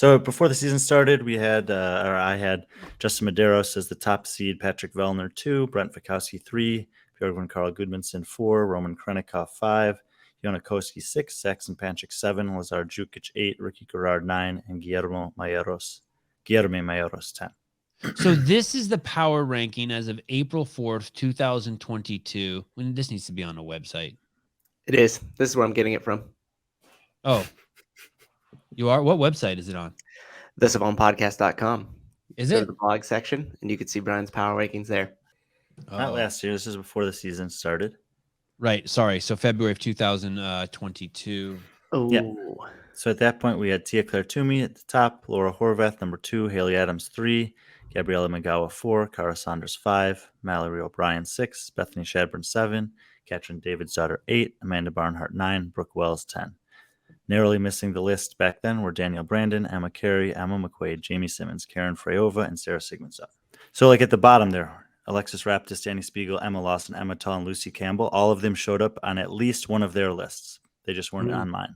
So before the season started, I had Justin Medeiros as the top seed, Patrick Vellner 2, Brent Fikowski 3, Björgvin Karl Gudmundsson 4, Roman Krenikov 5, Jonakoski 6, Saxon Panchik 7, Lazar Jukic 8, Ricky Garard 9, and Guillermo Mayeros 10. So this is the power ranking as of April 4th, 2022. When this needs to be on a website. It is. This is where I'm getting it from. Oh, you are? What website is it on? The SevanPodcast.com. Is Go it? to the blog section, and you can see Brian's power rankings there. Not last year. This is before the season started. Right. Sorry. So February of 2022. Oh. Yeah. So at that point, we had Tia Claire Toomey at the top, Laura Horvath, number 2, Haley Adams, 3, Gabriella Magawa, 4, Cara Saunders, 5, Mallory O'Brien, 6, Bethany Shadburn, 7, Katrin Davidsdottir, 8, Amanda Barnhart, 9, Brooke Wells, 10. Narrowly missing the list back then were Danielle Brandon, Emma Carey, Emma McQuaid, Jamie Simmons, Karen Freyova, and Sarah Sigmundsson. So like at the bottom there, Alexis Raptis, Danny Spiegel, Emma Lawson, Emma Tull, and Lucy Campbell, all of them showed up on at least one of their lists. They just weren't on mine.